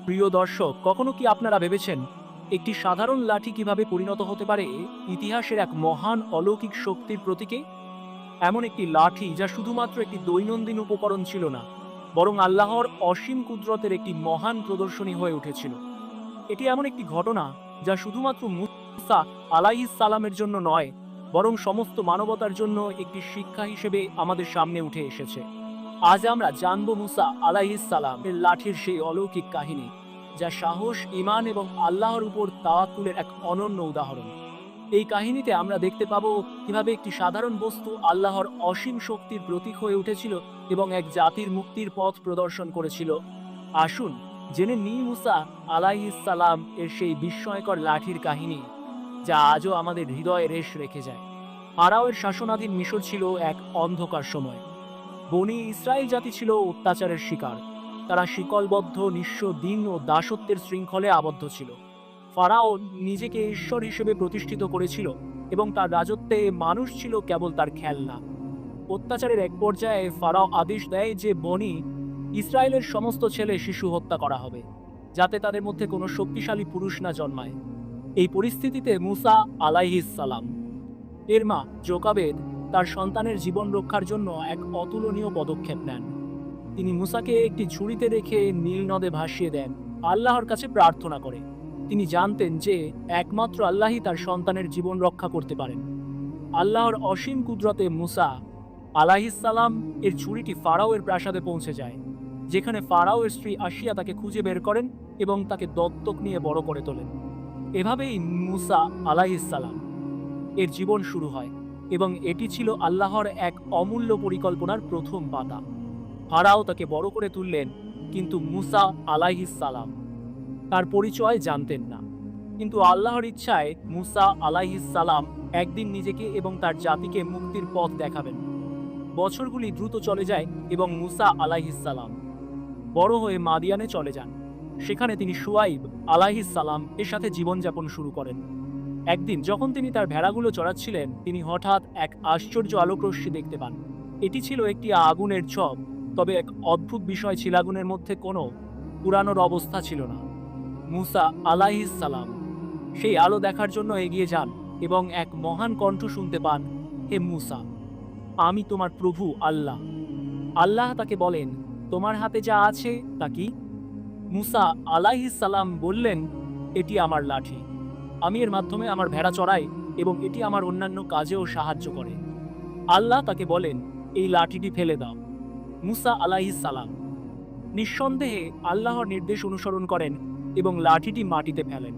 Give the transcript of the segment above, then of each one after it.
প্রিয় দর্শক, কখনো কি আপনারা ভেবেছেন একটি সাধারণ লাঠি কিভাবে পরিণত হতে পারে ইতিহাসের এক মহান অলৌকিক শক্তির প্রতীকে? এমন একটি লাঠি যা শুধুমাত্র একটি দৈনন্দিন উপকরণ ছিল না, বরং আল্লাহর অসীম কুদরতের একটি মহান প্রদর্শনী হয়ে উঠেছিল। এটি এমন একটি ঘটনা যা শুধুমাত্র মুসা আলাইহিস সালামের জন্য নয়, বরং সমস্ত মানবতার জন্য একটি শিক্ষা হিসেবে আমাদের সামনে উঠে এসেছে। আজ আমরা জানব মুসা আলাইহিস সালামের লাঠির সেই অলৌকিক কাহিনী, যা সাহস, ঈমান এবং আল্লাহর উপর তাওয়াক্কুলের এক অনন্য উদাহরণ। এই কাহিনীতে আমরা দেখতে পাবো কিভাবে একটি সাধারণ বস্তু আল্লাহর অসীম শক্তির প্রতীক হয়ে উঠেছিল এবং এক জাতির মুক্তির পথ প্রদর্শন করেছিল। আসুন জেনে নিই মুসা আলাইহিস সালাম এর সেই বিস্ময়কর লাঠির কাহিনী, যা আজও আমাদের হৃদয়ে রেশ রেখে যায়। ফারাওয়ের শাসনাধীন মিশর ছিল এক অন্ধকার সময়। বনি ইসরায়েল জাতি ছিল অত্যাচারের শিকার। তারা শিকলবদ্ধ, নিঃস্ব, দিন ও দাসত্বের শৃঙ্খলে আবদ্ধ ছিল। ফারাও নিজেকে ঈশ্বর হিসেবে প্রতিষ্ঠিত করেছিল এবং তার রাজত্বে মানুষ ছিল কেবল তার খেলনা। অত্যাচারের এক পর্যায়ে ফারাও আদেশ দেয় যে বনি ইসরায়েলের সমস্ত ছেলে শিশু হত্যা করা হবে, যাতে তাদের মধ্যে কোনো শক্তিশালী পুরুষ না জন্মায়। এই পরিস্থিতিতে মুসা আলাইহিস সালাম এর মা যোকাবেদ তার সন্তানের জীবন রক্ষার জন্য এক অতুলনীয় পদক্ষেপ নেন। তিনি মুসাকে একটি ঝুড়িতে রেখে নীল নদে ভাসিয়ে দেন, আল্লাহর কাছে প্রার্থনা করে। তিনি জানতেন যে একমাত্র আল্লাহই তার সন্তানের জীবন রক্ষা করতে পারেন। আল্লাহর অসীম কুদরতে মুসা আলাইহিস সালাম এর ঝুড়িটি ফারাওয়ের প্রাসাদে পৌঁছে যায়, যেখানে ফারাওয়ের স্ত্রী আসিয়া তাকে খুঁজে বের করেন এবং তাকে দত্তক নিয়ে বড় করে তোলেন। এভাবেই মুসা আলাইহিস সালাম এর জীবন শুরু হয় এবং এটি ছিল আল্লাহর এক অমূল্য পরিকল্পনার প্রথম পাতা। ফারাও তাকে বড় করে তুললেন, কিন্তু মুসা আলাইহিস সালাম তার পরিচয় জানতেন না। কিন্তু আল্লাহর ইচ্ছায় মুসা আলাইহিস সালাম একদিন নিজেকে এবং তার জাতিকে মুক্তির পথ দেখাবেন। বছরগুলি দ্রুত চলে যায় এবং মুসা আলাইহিস সালাম বড় হয়ে মাদিয়ানে চলে যান। সেখানে তিনি শুয়াইব আলাইহিস সালাম এর সাথে জীবনযাপন শুরু করেন। একদিন যখন তিনি তার ভেড়াগুলো চড়াচ্ছিলেন, তিনি হঠাৎ এক আশ্চর্য আলোকরশ্মি দেখতে পান। এটি ছিল একটি আগুনের ঝড়, তবে এক অদ্ভুত বিষয় ছিল, আগুনের মধ্যে কোনো পুরানোর অবস্থা ছিল না। মুসা আলাইহিস সালাম সেই আলো দেখার জন্য এগিয়ে যান এবং এক মহান কণ্ঠ শুনতে পান, হে মুসা, আমি তোমার প্রভু আল্লাহ। আল্লাহ তাকে বলেন, তোমার হাতে যা আছে তা কি? মুসা আলাইহিস সালাম বললেন, এটি আমার লাঠি। আমি এর মাধ্যমে আমার ভেড়া চড়াই এবং এটি আমার অন্যান্য কাজেও সাহায্য করে। আল্লাহ তাকে বলেন, এই লাঠিটি ফেলে দাও। মুসা আলাইহিস সালাম নিঃসন্দেহে আল্লাহর নির্দেশ অনুসরণ করেন এবং লাঠিটি মাটিতে ফেলেন।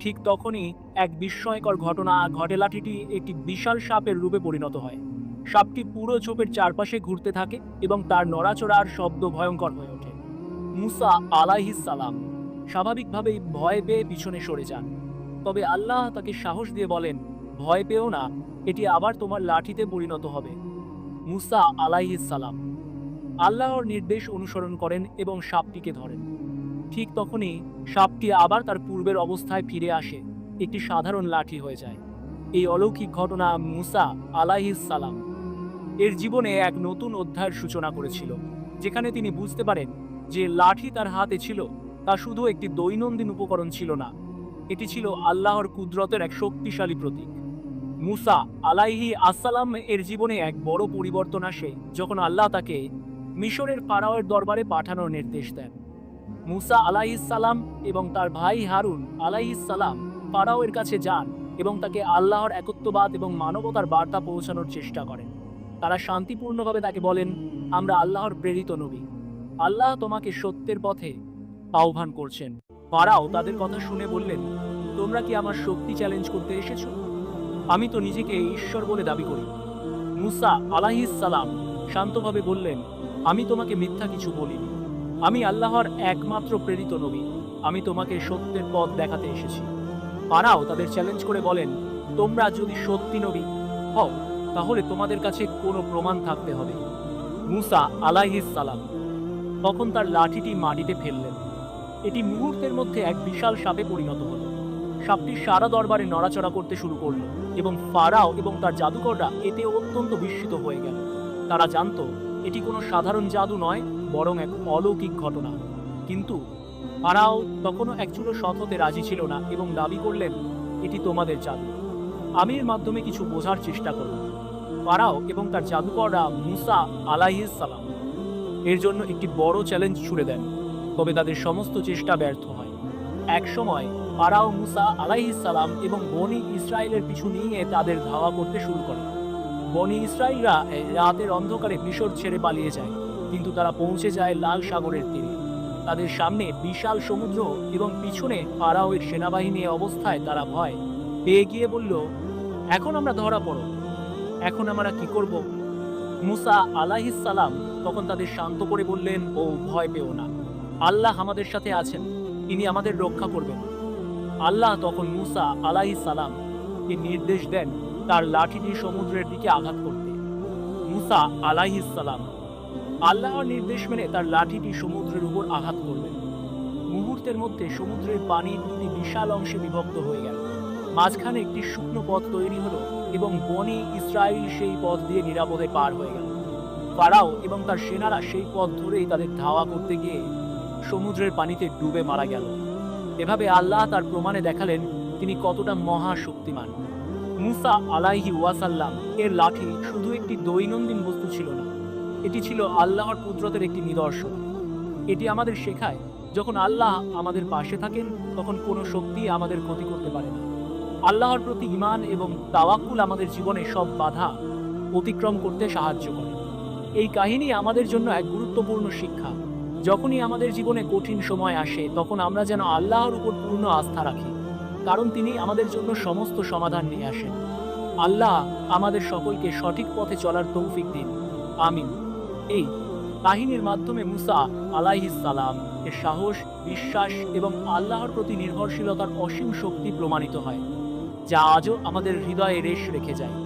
ঠিক তখনই এক বিস্ময়কর ঘটনা ঘটে। লাঠিটি একটি বিশাল সাপের রূপে পরিণত হয়। সাপটি পুরো ঝোপের চারপাশে ঘুরতে থাকে এবং তার নড়াচড়ার শব্দ ভয়ঙ্কর হয়ে ওঠে। মুসা আলাইহিস সালাম স্বাভাবিকভাবেই ভয় পেয়ে পিছনে সরে যান, তবে আল্লাহ তাকে সাহস দিয়ে বলেন, ভয় পেও না, এটি আবার তোমার লাঠিতে পরিণত হবে। মুসা আলাইহিস সালাম আল্লাহর নির্দেশ অনুসরণ করেন এবং সাপটিকে ধরেন। ঠিক তখনই সাপটি আবার তার পূর্বের অবস্থায় ফিরে আসে, একটি সাধারণ লাঠি হয়ে যায়। এই অলৌকিক ঘটনা মুসা আলাইহিস সালাম এর জীবনে এক নতুন অধ্যায়ের সূচনা করেছিল, যেখানে তিনি বুঝতে পারেন যে লাঠি তার হাতে ছিল তা শুধু একটি দৈনন্দিন উপকরণ ছিল না, এটি ছিল আল্লাহর কুদরতের এক শক্তিশালী প্রতীক। মুসা আলাইহি আসসালাম এর জীবনে এক বড় পরিবর্তন আসে যখন আল্লাহ তাকে মিশরের ফারাওয়ের দরবারে পাঠানোর নির্দেশ দেন। মুসা আলাইহিস সালাম এবং তার ভাই হারুন আলাইহিস সালাম ফারাওয়ের কাছে যান এবং তাকে আল্লাহর একত্ববাদ এবং মানবতার বার্তা পৌঁছানোর চেষ্টা করেন। তারা শান্তিপূর্ণভাবে তাকে বলেন, আমরা আল্লাহর প্রেরিত নবী, আল্লাহ তোমাকে সত্যের পথে আহ্বান করছেন। ফারাও তাদের কথা শুনে বললেন, তোমরা কি আমার শক্তি চ্যালেঞ্জ করতে এসেছো? আমি তো নিজেকে ঈশ্বর বলে দাবি করি। মুসা আলাইহিস সালাম শান্তভাবে বললেন, আমি তোমাকে মিথ্যা কিছু বলিনি। আমি আল্লাহর একমাত্র প্রেরিত নবী। আমি তোমাকে সত্যের পথ দেখাতে এসেছি। ফারাও তাদের চ্যালেঞ্জ করে বলেন, তোমরা যদি সত্যি নবী হও, তাহলে তোমাদের কাছে কোনো প্রমাণ থাকতে হবে। মুসা আলাইহিস সালাম তখন তার লাঠিটি মাটিতে ফেললেন। এটি মুহূর্তের মধ্যে এক বিশাল সাপে পরিণত হলো। সাপটি সারা দরবারে নড়াচড়া করতে শুরু করলো এবং ফারাও এবং তার জাদুকররা এতে অত্যন্ত বিস্মিত হয়ে গেল। তারা জানতো এটি কোনো সাধারণ জাদু নয়, বরং এক অলৌকিক ঘটনা। কিন্তু ফারাও তখনও এক চুলো সৎ হতে রাজি ছিল না এবং দাবি করলেন, এটি তোমাদের জাদু, আমি এর মাধ্যমে কিছু বোঝার চেষ্টা করব। ফারাও এবং তার জাদুকররা মুসা আলাইহিস সালাম এর জন্য একটি বড় চ্যালেঞ্জ ছুড়ে দেন, তবে তাদের সমস্ত চেষ্টা ব্যর্থ হয়। এক সময় ফারাও মুসা আলাইহিস সালাম এবং বনি ইসরায়েলের পিছু নিয়ে তাদের ধাওয়া করতে শুরু করে। বনি ইসরায়েলরা রাতের অন্ধকারে মিশর ছেড়ে পালিয়ে যায়, কিন্তু তারা পৌঁছে যায় লাল সাগরের তীরে। তাদের সামনে বিশাল সমুদ্র এবং পিছনে ফারাওয়ের সেনাবাহিনী অবস্থায় তারা ভয় পেয়ে গিয়ে বলল, এখন আমরা ধরা পড়ো, এখন আমরা কি করব? মুসা আলাইহিস সালাম তখন তাদের শান্ত করে বললেন, ও ভয় পেও না, আল্লাহ আমাদের সাথে আছেন, তিনি আমাদের রক্ষা করবেন। আল্লাহ তখন মুসা আলাইহিস সালাম কে নির্দেশ দেন তার লাঠিটি সমুদ্রের দিকে আঘাত করতে। মুসা আলাইহিস সালাম আল্লাহর নির্দেশ মেনে তার লাঠিটি সমুদ্রের উপর আঘাত করলেন। মুহূর্তের মধ্যে সমুদ্রের পানি দুটি বিশাল অংশে বিভক্ত হয়ে গেল। মাঝখানে একটি শুকনো পথ তৈরি হলো এবং বনি ইসরায়েল সেই পথ দিয়ে নিরাপদে পার হয়ে গেল। ফারাও এবং তার সেনারা সেই পথ ধরেই তাদের ধাওয়া করতে গিয়ে সমুদ্রের পানিতে ডুবে মারা গেল। এভাবে আল্লাহ তার প্রমাণে দেখালেন তিনি কতটা মহাশক্তিমান। মুসা আলাইহি ওয়াসাল্লাম এর লাঠি শুধু একটি দৈনন্দিন বস্তু ছিল না, এটি ছিল আল্লাহর কুদরতের একটি নিদর্শন। এটি আমাদের শেখায়, যখন আল্লাহ আমাদের পাশে থাকেন তখন কোনো শক্তি আমাদের ক্ষতি করতে পারে না। আল্লাহর প্রতি ঈমান এবং তাওয়াক্কুল আমাদের জীবনে সব বাধা অতিক্রম করতে সাহায্য করে। এই কাহিনী আমাদের জন্য এক গুরুত্বপূর্ণ শিক্ষা। যখনই আমাদের জীবনে কঠিন সময় আসে তখন আমরা যেন আল্লাহর উপর পূর্ণ আস্থা রাখি, কারণ তিনি আমাদের জন্য সমস্ত সমাধান নিয়ে আসেন। আল্লাহ আমাদের সকলকে সঠিক পথে চলার তৌফিক দিন, আমিন। এই কাহিনীর মাধ্যমে মুসা আলাইহিস সালাম এর সাহস, বিশ্বাস এবং আল্লাহর প্রতি নির্ভরশীলতার অসীম শক্তি প্রমাণিত হয়, যা আজও আমাদের হৃদয়ে রেশ রেখে যায়।